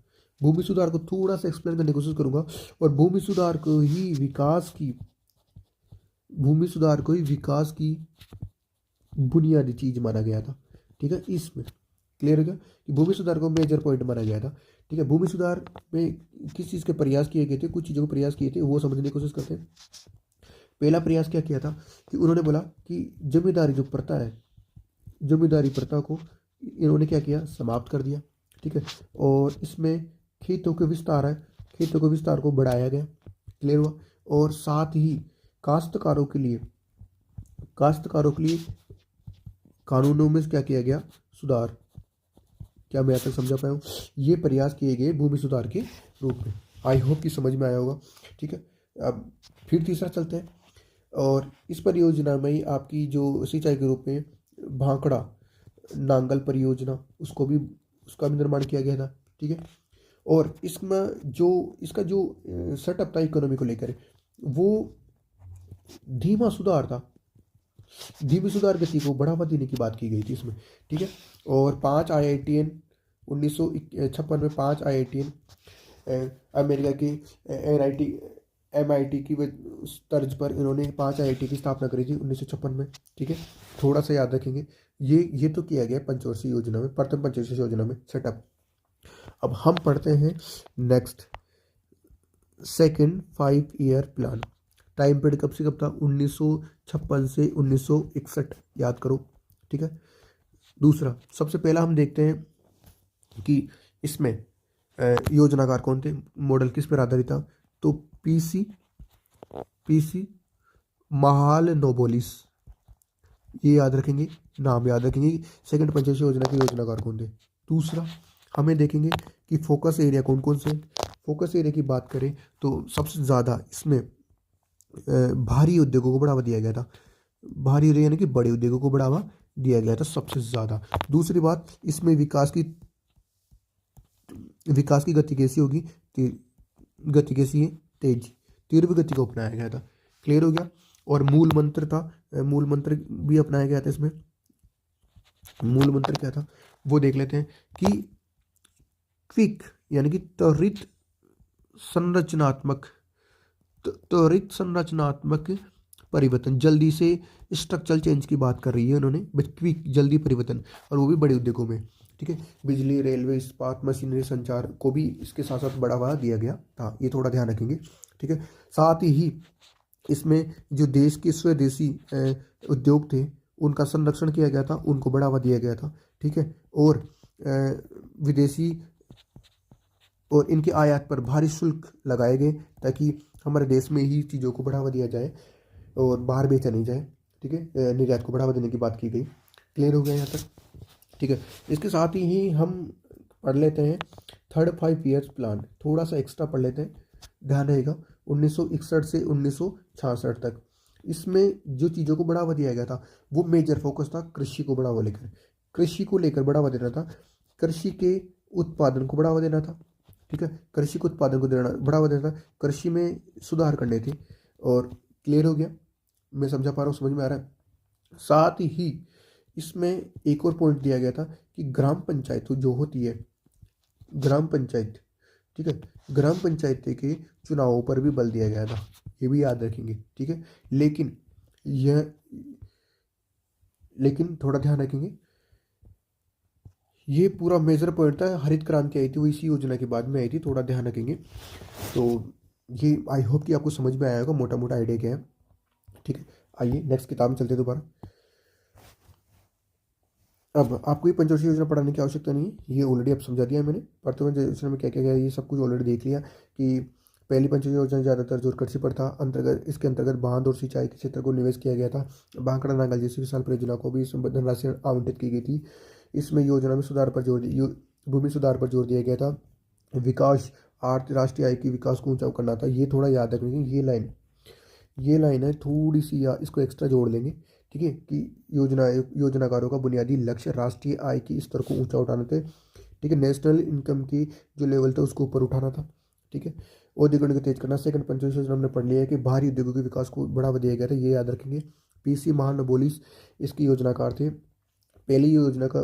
S1: भूमि सुधार को थोड़ा सा एक्सप्लेन करने की कोशिश करूंगा। और भूमि सुधार को ही विकास की बुनियादी चीज माना गया था। ठीक है, इसमें क्लियर हो गया कि भूमि सुधार को मेजर पॉइंट माना गया था। ठीक है, भूमि सुधार में किस चीज़ के प्रयास किए गए थे, कुछ चीज़ों के प्रयास किए थे, वो समझने की कोशिश करते हैं। पहला प्रयास क्या किया था कि उन्होंने बोला कि जमींदारी जो प्रथा है, जमींदारी प्रथा को इन्होंने क्या किया, समाप्त कर दिया। ठीक है, और इसमें खेतों के विस्तार है, खेतों के विस्तार को बढ़ाया गया। क्लियर हुआ। और साथ ही काश्तकारों के लिए कानूनों में क्या किया गया, सुधार। क्या मैं यहाँ तक समझा पाया हूँ? ये प्रयास किए गए भूमि सुधार के रूप में। आई होप कि समझ में आया होगा। ठीक है, अब फिर तीसरा चलते हैं। और इस परियोजना में ही आपकी जो सिंचाई के रूप में भांकड़ा नांगल परियोजना, उसका भी निर्माण किया गया था। ठीक है, और इसका जो सेटअप था इकोनॉमी को लेकर, वो धीमा सुधार था, धीमी सुधार गति को बढ़ावा देने की बात की गई थी इसमें। ठीक है, और 5 IITN 1956 में 5 IITN अमेरिका के MIT की तर्ज पर इन्होंने 5 IIT की स्थापना करी थी 1956 में। ठीक है, थोड़ा सा याद रखेंगे। ये तो किया गया पंचवर्षीय योजना में, प्रथम पंचवर्षीय योजना में सेटअप। अब हम पढ़ते हैं next, second 5 year plan. Time period कब से कब था, 1956 से 1961, याद करो। ठीक है, दूसरा, सबसे पहला हम देखते हैं कि इसमें योजनाकार कौन थे, मॉडल किस पर आधारित था, तो पीसी महालनोबिस, ये याद रखेंगे, नाम याद रखेंगे। सेकंड पंचवर्षीय योजना के योजनाकार कौन थे। दूसरा, हमें देखेंगे कि फोकस एरिया कौन कौन से। फोकस एरिया की बात करें तो सबसे ज़्यादा इसमें भारी उद्योगों को बढ़ावा दिया गया था। भारी उद्योग यानी कि बड़े उद्योगों को बढ़ावा दिया गया था सबसे ज़्यादा। दूसरी बात, इसमें विकास की गति कैसी होगी, गति कैसी है, तेज, तीव्र गति को अपनाया गया था। क्लियर हो गया। और मूल मंत्र भी अपनाया गया था इसमें। मूल मंत्र क्या था वो देख लेते हैं कि क्विक यानी कि त्वरित संरचनात्मक परिवर्तन, जल्दी से स्ट्रक्चरल चेंज की बात कर रही है उन्होंने, बट क्विक, जल्दी परिवर्तन, और वो भी बड़े उद्योगों में। ठीक है, बिजली, रेलवे, इस्पात, मशीनरी, संचार को भी इसके साथ साथ बढ़ावा दिया गया था, ये थोड़ा ध्यान रखेंगे। ठीक है, साथ ही इसमें जो देश के स्वदेशी उद्योग थे उनका संरक्षण किया गया था, उनको बढ़ावा दिया गया था। ठीक है, और विदेशी और इनके आयात पर भारी शुल्क लगाए गए ताकि हमारे देश में ही चीज़ों को बढ़ावा दिया जाए और बाहर बेचा नहीं जाए। ठीक है, निर्यात को बढ़ावा देने की बात की गई। क्लियर हो गया यहाँ तक। ठीक है, इसके साथ ही हम पढ़ लेते हैं थर्ड 5 ईयर्स प्लान, थोड़ा सा एक्स्ट्रा पढ़ लेते हैं, ध्यान रहेगा। 1961 से 1966 तक इसमें जो चीज़ों को बढ़ावा दिया गया था वो मेजर फोकस था कृषि को बढ़ावा बढ़ावा देना था, कृषि के उत्पादन को बढ़ावा देना था। ठीक है, कृषि के उत्पादन को बढ़ावा देना था, कृषि में सुधार करने थे। और क्लियर हो गया, मैं समझा पा रहा हूँ, समझ में आ रहा है। साथ ही इसमें एक और पॉइंट दिया गया था कि ग्राम पंचायत जो होती है, ग्राम पंचायत, ठीक है, ग्राम पंचायत के चुनावों पर भी बल दिया गया था, ये भी याद रखेंगे। ठीक है, लेकिन थोड़ा ध्यान रखेंगे, ये पूरा मेजर पॉइंट था। हरित क्रांति आई थी वो इसी योजना के बाद में आई थी, थोड़ा ध्यान रखेंगे। तो ये आई होप कि आपको समझ में आया होगा, मोटा मोटा आइडिया क्या है। ठीक है, आइए नेक्स्ट किताब में चलते हैं दोबारा। अब आपको ये पंचवर्षीय योजना पढ़ाने की आवश्यकता नहीं है, ये ऑलरेडी आप समझा दिया है मैंने। प्रथम योजना में क्या क्या गया ये सब कुछ ऑलरेडी देख लिया कि पहली पंचवर्षीय योजना ज़्यादातर जोर कृषि पर था। इसके अंतर्गत बांध और सिंचाई के क्षेत्र को निवेश किया गया था। भांकड़ा नांगल जैसी विशाल परियोजना को भी धनराशि आवंटित की गई थी। इसमें योजना में भूमि सुधार पर जोर दिया गया था। विकास, राष्ट्रीय आय की विकास को ऊंचा करना था, ये थोड़ा याद रखेंगे ये लाइन। ये लाइन है थोड़ी सी, या इसको एक्स्ट्रा जोड़ लेंगे, ठीक है, कि योजनाकारों का बुनियादी लक्ष्य राष्ट्रीय आय के स्तर को ऊंचा उठाना थे, ठीक है, नेशनल इनकम की जो लेवल था उसको ऊपर उठाना था, ठीक है, औद्योगिकरण को तेज करना। सेकंड पंचवर्षीय योजना हमने पढ़ लिया है कि बाहरी उद्योगों के विकास को बढ़ावा दिया गया था, ये याद रखेंगे। पीसी महानबोलिस इसकी योजनाकार थे। पहली योजना का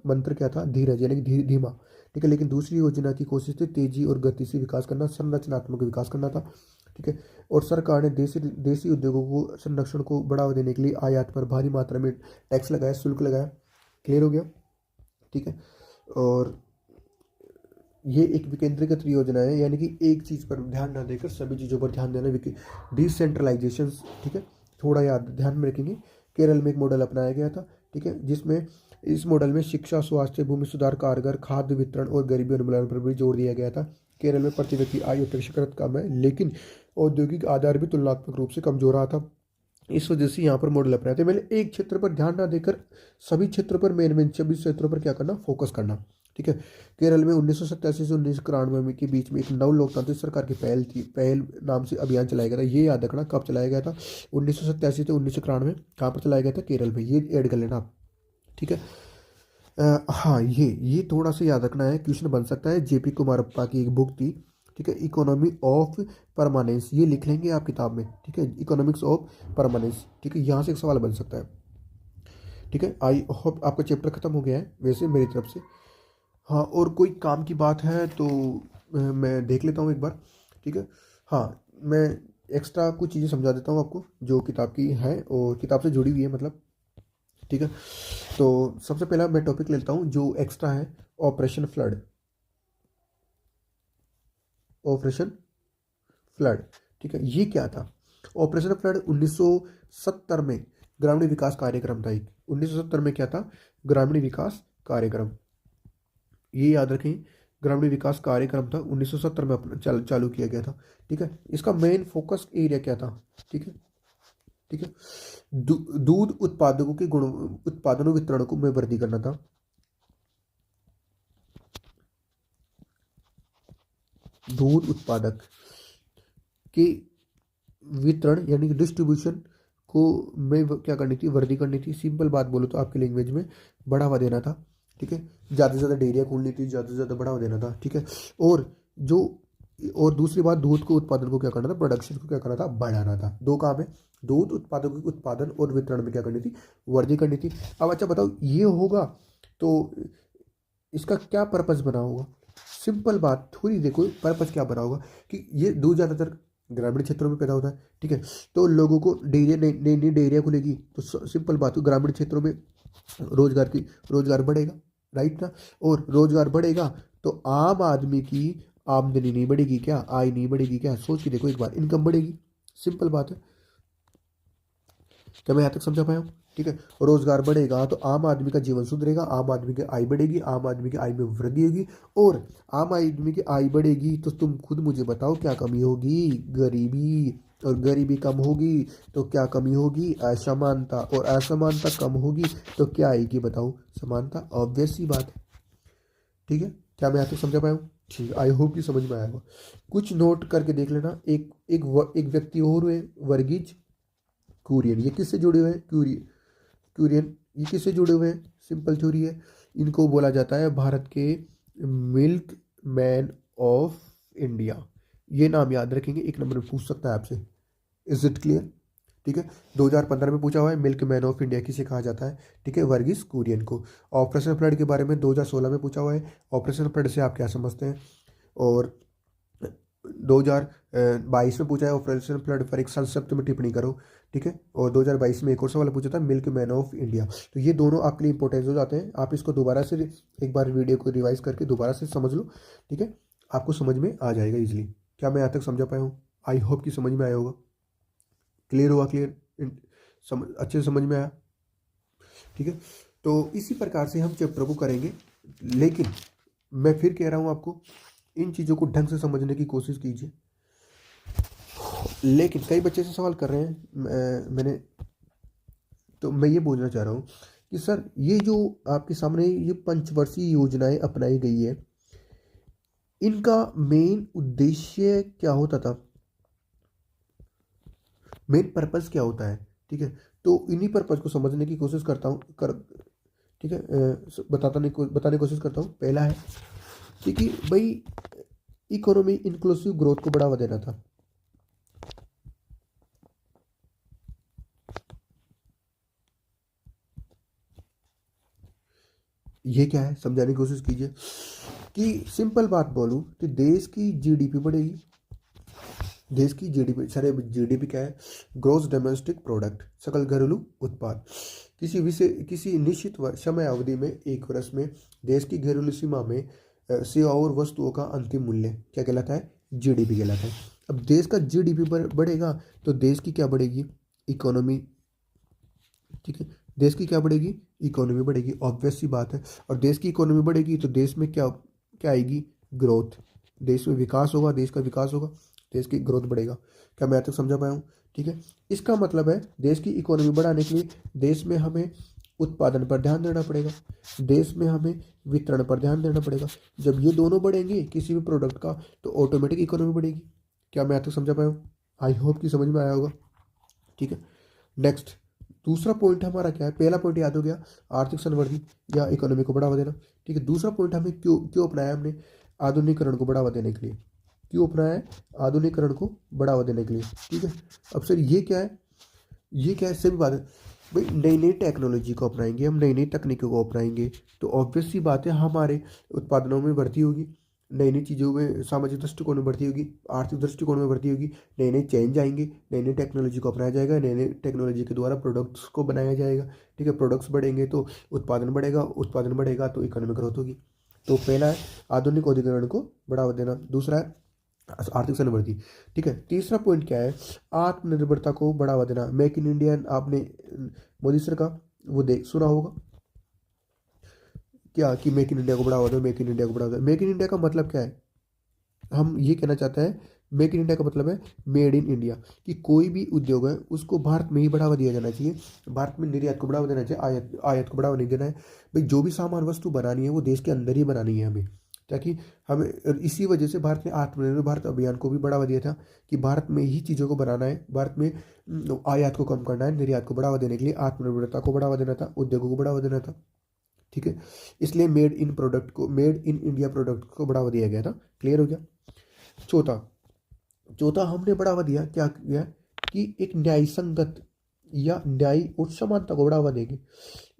S1: मंत्र क्या था? धीरज, यानी कि धीमा, ठीक है, लेकिन दूसरी योजना की कोशिश थी तेजी और गति से विकास करना, संरचनात्मक विकास करना था, ठीक है। और सरकार ने देसी उद्योगों को संरक्षण को बढ़ावा देने के लिए आयात पर भारी मात्रा में टैक्स लगाया, शुल्क लगाया। क्लियर हो गया, ठीक है। और ये एक विकेंद्रीकृत योजना है, यानी कि एक चीज़ पर ध्यान ना देकर सभी चीज़ों पर ध्यान देना, डिसेंट्रलाइजेशन, ठीक है, थोड़ा याद ध्यान में रखेंगे। केरल में एक मॉडल अपनाया गया था, ठीक है, जिसमें इस मॉडल में शिक्षा, स्वास्थ्य, भूमि सुधार, कारगर, खाद्य वितरण और गरीबी उन्मूलन पर भी जोर दिया गया था। केरल में प्रति व्यक्ति आय अपेक्षाकृत कम है, लेकिन औद्योगिक आधार भी तुलनात्मक रूप से कमजोर रहा था। इस वजह से यहाँ पर मॉडल अपनाए थे। मैंने एक क्षेत्र पर ध्यान ना देकर सभी क्षेत्रों पर, मेन सभी क्षेत्रों पर क्या करना, फोकस करना, ठीक है। केरल में 1987 से 1991 के बीच में एक नव लोकतांत्रिक सरकार की पहल नाम से अभियान चलाया गया था। ये याद रखना कब चलाया गया था, 1987 से 1991। कहाँ पर चलाया गया था? केरल में। ये ऐड कर लेना आप, ठीक है। हाँ, ये थोड़ा सा याद रखना है, क्वेश्चन बन सकता है। जेपी कुमारप्पा की एक बुक थी, ठीक है, इकोनॉमी ऑफ परमानेंस, ये लिख लेंगे आप किताब में, ठीक है, इकोनॉमिक्स ऑफ परमानेंस, ठीक है, यहाँ से एक सवाल बन सकता है, ठीक है। आई होप आपका चैप्टर खत्म हो गया है वैसे मेरी तरफ से। हाँ, और कोई काम की बात है तो मैं देख लेता हूँ एक बार, ठीक है। हाँ, मैं एक्स्ट्रा कुछ चीज़ें समझा देता हूँ आपको जो किताब की है और किताब से जुड़ी हुई है, मतलब, ठीक है। तो सबसे पहला मैं टॉपिक लेता हूँ जो एक्स्ट्रा है, ऑपरेशन फ्लड। ऑपरेशन फ्लड, ठीक है, ये क्या था? ऑपरेशन फ्लड 1970 में ग्रामीण विकास कार्यक्रम था। एक 1970 में क्या था? ग्रामीण विकास कार्यक्रम, ये याद रखें, ग्रामीण विकास कार्यक्रम था, 1970 में अपना चालू किया गया था, ठीक है। इसका मेन फोकस एरिया क्या था? ठीक है, ठीक है, दूध उत्पादकों के गुण उत्पादन और वितरण को में वृद्धि करना था। दूध उत्पादक के वितरण यानी कि डिस्ट्रीब्यूशन को में क्या करनी थी? वृद्धि करनी थी। सिंपल बात बोलो तो आपकी लैंग्वेज में बढ़ावा देना था, ठीक है। ज़्यादा से ज़्यादा डेयरियाँ खोलनी थी, ज़्यादा से ज़्यादा बढ़ावा देना था, ठीक है। और जो और दूसरी बात, दूध को उत्पादन को क्या करना था? प्रोडक्शन को क्या करना था? बढ़ाना था। दो काम है, दूध उत्पादकों के उत्पादन और वितरण में क्या करनी थी? वृद्धि करनी थी। अब अच्छा बताओ, ये होगा तो इसका क्या पर्पस बना होगा? सिंपल बात, थोड़ी देखो पर्पस क्या बना होगा कि ये दूध ज़्यादातर ग्रामीण क्षेत्रों में पैदा होता है, ठीक है। तो लोगों को डेयरिया नई नई डेयरिया खुलेगी तो सिंपल बात है, ग्रामीण क्षेत्रों में रोजगार बढ़ेगा, राइट ना। और रोजगार बढ़ेगा तो आम आदमी की आमदनी नहीं बढ़ेगी क्या? आय नहीं बढ़ेगी क्या? सोच के देखो एक बार, इनकम बढ़ेगी। सिंपल बात है। क्या मैं यहाँ तक समझा पाया हूँ? ठीक है, रोजगार बढ़ेगा तो आम आदमी का जीवन सुधरेगा, आम आदमी की आय बढ़ेगी, आम आदमी की आय में वृद्धि होगी। और आम आदमी की आय बढ़ेगी तो तुम खुद मुझे बताओ क्या कमी होगी? गरीबी। और गरीबी कम होगी तो क्या कमी होगी? असमानता। और असमानता कम होगी तो क्या आएगी? बताओ, समानता। ऑब्वियस सी बात है, ठीक है। क्या मैं यहाँ तक समझा पाया हूँ? ठीक है, आई होप कि समझ में आया होगा। कुछ नोट करके देख लेना। एक व्यक्ति और है, वर्गीज कुरियन। ये किससे जुड़े हुए हैं? कुरियन ये किससे जुड़े हुए हैं? सिंपल थ्योरी है। इनको बोला जाता है भारत के मिल्क मैन ऑफ इंडिया। ये नाम याद रखेंगे, एक नंबर में पूछ सकता है आपसे। Is it clear? ठीक है, 2015 में पूछा हुआ है, मिल्क मैन ऑफ इंडिया किसे कहा जाता है? ठीक है, वर्गीस कुरियन को। ऑपरेशन फ्लड के बारे में 2016 में पूछा हुआ है, ऑपरेशन फ्लड से आप क्या समझते हैं? और 2022 में पूछा है, ऑपरेशन फ्लड पर एक संक्षिप्त में टिप्पणी करो, ठीक है। और 2022 में एक और सवाल पूछा था, मिल्क मैन ऑफ इंडिया। तो ये दोनों आपके लिए इंपॉर्टेंस हो जाते हैं। आप इसको दोबारा से एक बार वीडियो को रिवाइज करके दोबारा से समझ लो, ठीक है, आपको समझ में आ जाएगा इजीली। क्या मैं यहाँ तक समझा पाया हूँ? आई होप कि समझ में आया होगा। क्लियर हुआ? क्लियर, अच्छे से समझ में आया, ठीक है। तो इसी प्रकार से हम चैप्टर को करेंगे, लेकिन मैं फिर कह रहा हूँ आपको, इन चीज़ों को ढंग से समझने की कोशिश कीजिए। लेकिन कई बच्चे से सवाल कर रहे हैं, मैंने तो मैं ये बोलना चाह रहा हूँ कि सर ये जो आपके सामने ये पंचवर्षीय योजनाएं अपनाई गई है, इनका मेन उद्देश्य क्या होता था? मेन पर्पस क्या होता है, ठीक है। तो इन्हीं पर्पस को समझने की कोशिश करता हूँ ठीक है, बताने की कोशिश करता हूँ। पहला है कि भाई इकोनॉमी इंक्लूसिव ग्रोथ को बढ़ावा देना था। ये क्या है, समझाने की कोशिश कीजिए। कि सिंपल बात बोलूं कि देश की जीडीपी बढ़ेगी। देश की जीडीपी, सारे जीडीपी क्या है, ग्रोस डोमेस्टिक प्रोडक्ट, सकल घरेलू उत्पाद। किसी निश्चित समय अवधि में, एक वर्ष में, देश की घरेलू सीमा में सेवा और वस्तुओं का अंतिम मूल्य क्या कहलाता है, जीडीपी कहलाता है। अब देश का जीडीपी बढ़ेगा तो देश की क्या बढ़ेगी, इकोनॉमी, ठीक है। देश की क्या बढ़ेगी, इकोनॉमी बढ़ेगी, ऑब्वियस सी बात है। और देश की इकोनॉमी बढ़ेगी तो देश में क्या क्या आएगी, ग्रोथ। देश में विकास होगा, देश का विकास होगा, देश की ग्रोथ बढ़ेगा। क्या मैं तक समझा पाया हूँ, ठीक है। इसका मतलब है देश की इकोनॉमी बढ़ाने के लिए देश में हमें उत्पादन पर ध्यान देना पड़ेगा, देश में हमें वितरण पर ध्यान देना पड़ेगा। जब ये दोनों बढ़ेंगे किसी भी प्रोडक्ट का तो ऑटोमेटिक इकोनॉमी बढ़ेगी। क्या मैं तक समझा पाया हूँ, आई होप कि समझ में आया होगा, ठीक है। नेक्स्ट, दूसरा पॉइंट हमारा क्या है, पहला पॉइंट याद हो गया, आर्थिक संवर्धन या इकोनॉमी को बढ़ावा देना, ठीक है। दूसरा पॉइंट हमें क्यों क्यों अपनाया हमने, आधुनिकीकरण को बढ़ावा देने के लिए। क्यों अपनाया है, आधुनिकीकरण को बढ़ावा देने के लिए, ठीक है। अब सर ये क्या है, ये क्या है, सभी बात है भाई, नई नई टेक्नोलॉजी को अपनाएंगे हम, नई नई तकनीकों को अपनाएंगे तो ऑब्वियस सी बात है हमारे उत्पादनों में वृद्धि होगी, नई नई चीज़ों में, सामाजिक दृष्टिकोण में वृद्धि होगी, आर्थिक दृष्टिकोण में वृद्धि होगी, नए नए चेंज आएंगे, नई नई टेक्नोलॉजी को अपनाया जाएगा, नई नई टेक्नोलॉजी के द्वारा प्रोडक्ट्स को बनाया जाएगा, ठीक है। प्रोडक्ट्स बढ़ेंगे तो उत्पादन बढ़ेगा, उत्पादन बढ़ेगा तो इकोनॉमिक ग्रोथ होगी। तो पहला है आधुनिक औद्योगिकरण को बढ़ावा देना, दूसरा है आर्थिक संवृद्धि, ठीक है। तीसरा पॉइंट क्या है, आत्मनिर्भरता को बढ़ावा देना, मेक इन इंडिया। आपने मोदी सर का वो देख सुना होगा क्या, कि मेक इन इंडिया को बढ़ावा दो, मेक इन इंडिया को बढ़ावा दो। मेक इन इंडिया का मतलब क्या है, हम ये कहना चाहते हैं मेक इन इंडिया का मतलब है मेड इन इंडिया, कि कोई भी उद्योग है उसको भारत में ही बढ़ावा दिया जाना चाहिए, भारत में निर्यात को बढ़ावा देना चाहिए, आयात आयात को बढ़ावा नहीं देना है। भाई जो भी सामान वस्तु बनानी है वो देश के अंदर ही बनानी है हमें, ताकि हमें, इसी वजह से भारत ने आत्मनिर्भर भारत अभियान को भी बढ़ावा दिया था कि भारत में ही चीज़ों को बनाना है, भारत में आयात को कम करना है, निर्यात को बढ़ावा देने के लिए आत्मनिर्भरता को बढ़ावा देना था, उद्योगों को बढ़ावा देना था, ठीक है। इसलिए मेड इन इंडिया प्रोडक्ट को बढ़ावा दिया गया था। क्लियर हो गया। चौथा, चौथा हमने बढ़ावा दिया, क्या किया, कि एक न्याय संगत या न्याय और समानता को बढ़ावा देंगे,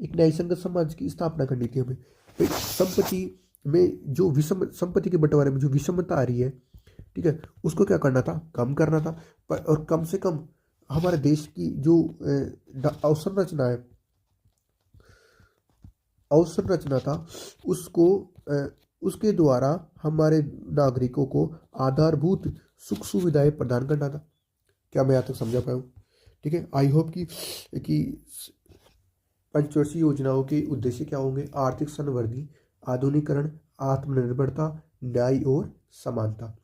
S1: एक न्याय संगत समाज की स्थापना करनी थी हमें। फिर संपत्ति में जो विषम, संपत्ति के बंटवारे में जो विषमता आ रही है, ठीक है, उसको क्या करना था, कम करना था। और कम से कम हमारे देश की जो अवसंरचना है, अवसंरचना था, उसको उसके द्वारा हमारे नागरिकों को आधारभूत सुख सुविधाएं प्रदान करना था। क्या मैं यहाँ तक समझा पाया हूँ, ठीक है। आई होप कि पंचवर्षीय योजनाओं के उद्देश्य क्या होंगे, आर्थिक संवृद्धि, आधुनिकीकरण, आत्मनिर्भरता, न्याय और समानता।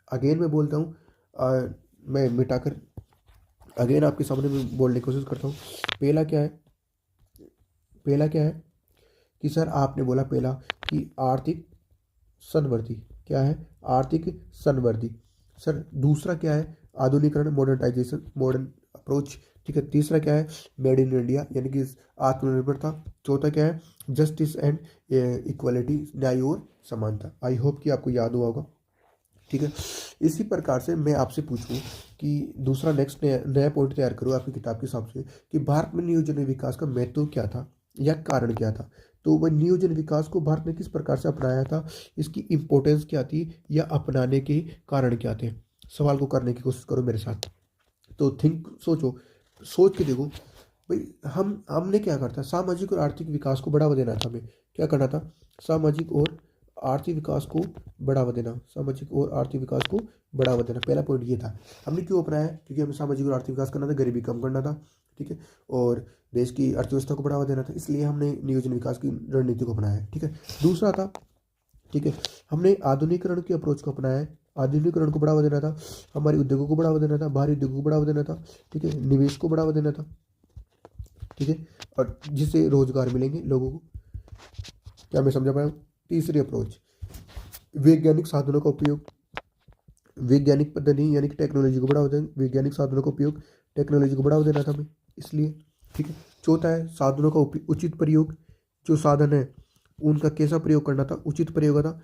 S1: अगेन मैं बोलता हूँ, मैं मिटाकर अगेन आपके सामने मैं बोलने की कोशिश करता हूँ। पहला क्या है, पहला क्या है कि सर आपने बोला पहला कि आर्थिक संवृद्धि, क्या है, आर्थिक संवृद्धि। सर दूसरा क्या है, आधुनिकीकरण, मॉडर्नाइजेशन, मॉडर्न अप्रोच, ठीक है। तीसरा क्या है, मेड इन इंडिया यानी कि आत्मनिर्भरता। चौथा क्या है, जस्टिस एंड इक्वलिटी, न्याय और समानता। आई होप कि आपको याद हुआ होगा, ठीक है। इसी प्रकार से मैं आपसे पूछूं कि दूसरा नेक्स्ट नया पॉइंट तैयार करूँ आपकी किताब के हिसाब से, कि भारत में नियोजन विकास का महत्व क्या था या कारण क्या था। तो वह नियोजन विकास को भारत ने किस प्रकार से अपनाया था, इसकी इम्पोर्टेंस क्या थी या अपनाने के कारण क्या थे। सवाल को करने की कोशिश करो मेरे साथ। तो सोचो, सोच के देखो भाई, हमने क्या करता, सामाजिक और आर्थिक विकास को बढ़ावा देना था, हमें क्या करना था, सामाजिक और आर्थिक विकास को बढ़ावा देना, सामाजिक और आर्थिक विकास को बढ़ावा देना, पहला पॉइंट ये था। हमने क्यों अपनाया, क्योंकि हमें सामाजिक और आर्थिक विकास करना था, गरीबी कम करना था, ठीक है, और देश की अर्थव्यवस्था को बढ़ावा देना था, इसलिए हमने नियोजन विकास की रणनीति को अपनाया है, ठीक है। दूसरा था, ठीक है, हमने आधुनिकीकरण की अप्रोच को अपनाया है, आधुनिकीकरण को बढ़ावा देना था, हमारे उद्योगों को बढ़ावा देना था, बाहरी उद्योगों को बढ़ावा देना था, ठीक है, निवेश को बढ़ावा देना था, ठीक है, और जिससे रोजगार मिलेंगे लोगों को। क्या मैं समझा पाया हूँ। तीसरी अप्रोच, वैज्ञानिक साधनों का उपयोग, वैज्ञानिक पद्धति यानी कि टेक्नोलॉजी को बढ़ावा दें, वैज्ञानिक साधनों का उपयोग, टेक्नोलॉजी को बढ़ावा देना था हमें, इसलिए। ठीक है। चौथा है साधनों का उचित प्रयोग, जो साधन है उनका कैसा प्रयोग करना था, उचित प्रयोग था।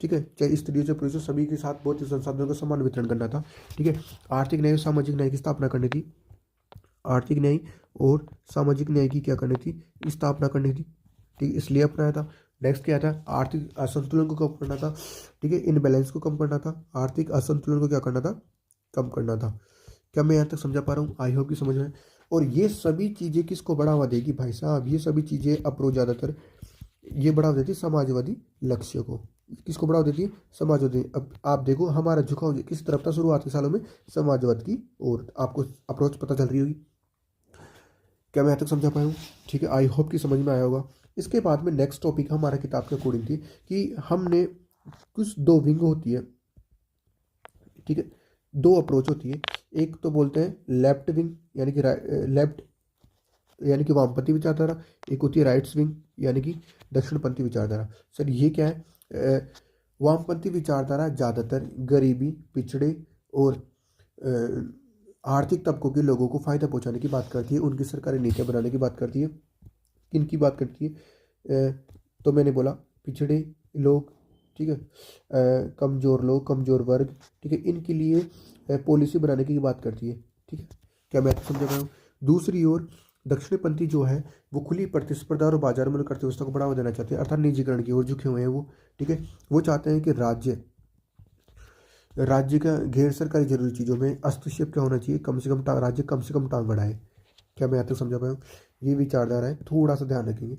S1: ठीक है। चाहे स्त्रियों से पुरुषों सभी के साथ भौतिक संसाधनों का समान वितरण करना था। ठीक है। आर्थिक न्याय और सामाजिक न्याय की स्थापना करनी थी, आर्थिक न्याय और सामाजिक न्याय की क्या करनी थी, स्थापना करनी थी। ठीक है, इसलिए अपनाया था। नेक्स्ट क्या था, आर्थिक असंतुलन को कम करना था। ठीक है, इनबैलेंस को कम करना था, आर्थिक असंतुलन को क्या करना था, कम करना था। क्या मैं यहाँ तक समझा पा रहा हूँ? आई होप कि समझ में। और ये सभी चीज़ें किसको बढ़ावा देगी भाई साहब, ये सभी चीज़ें अप्रोच ज़्यादातर ये बढ़ावा देती है समाजवादी लक्ष्य को। किसको बढ़ावा देती है? समाजवादी। अब आप देखो हमारा झुकाव किस तरफ था शुरुआत के सालों में, समाजवाद की ओर। आपको अप्रोच पता चल रही होगी। क्या मैं यहाँ तक समझा पाया हूँ? ठीक है, आई होप कि समझ में आया होगा। इसके बाद में नेक्स्ट टॉपिक हमारा किताब के अकॉर्डिंग थी कि हमने कुछ दो विंग होती है। ठीक है, दो अप्रोच होती है। एक तो बोलते हैं लेफ्ट विंग यानी कि लेफ्ट यानी कि वामपंथी विचारधारा, एक होती है राइट्स विंग यानी कि दक्षिणपंथी विचारधारा। सर ये क्या है? वामपंथी विचारधारा ज़्यादातर गरीबी, पिछड़े और आर्थिक तबकों के लोगों को फ़ायदा पहुंचाने की बात करती है, उनकी सरकारी नीतियाँ बनाने की बात करती है। किन की बात करती है? तो मैंने बोला पिछड़े लोग, ठीक है, कमज़ोर लोग, कमज़ोर वर्ग, ठीक है, इनके लिए पॉलिसी बनाने की बात करती है। ठीक है, क्या मैं समझ रहा हूँ? दूसरी ओर दक्षिणपंथी जो है वो खुली प्रतिस्पर्धा और बाजार मूल्य अर्थव्यवस्था को बढ़ावा देना चाहते हैं, अर्थात निजीकरण की ओर झुके हुए हैं वो। ठीक है, वो चाहते हैं कि राज्य का गैर सरकारी जरूरी चीज़ों में हस्तक्षेप क्या होना चाहिए, कम से कम राज्य कम से कम टांग बढ़ाए। क्या मैं यहाँ तक समझा पाया हूँ? ये विचारधारा है, थोड़ा सा ध्यान रखेंगे।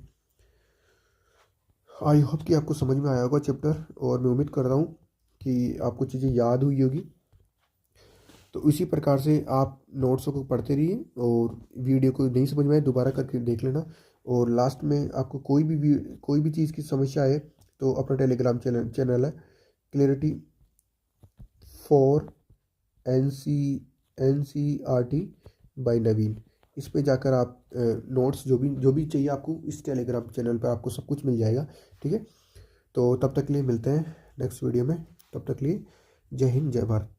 S1: आई होप कि आपको समझ में आया होगा चैप्टर, और मैं उम्मीद कर रहा हूँ कि आपको चीज़ें याद हुई होगी। तो इसी प्रकार से आप नोट्सों को पढ़ते रहिए, और वीडियो को नहीं समझ में आए दोबारा करके देख लेना। और लास्ट में आपको कोई भी चीज़ की समस्या आए तो अपना टेलीग्राम चैनल है क्लैरिटी फॉर NCERT बाय नवीन, इस पे जाकर आप नोट्स जो भी चाहिए आपको इस टेलीग्राम चैनल पर आपको सब कुछ मिल जाएगा। ठीक है, तो तब तक के लिए मिलते हैं नेक्स्ट वीडियो में। तब तक के लिए जय हिंद, जय भारत।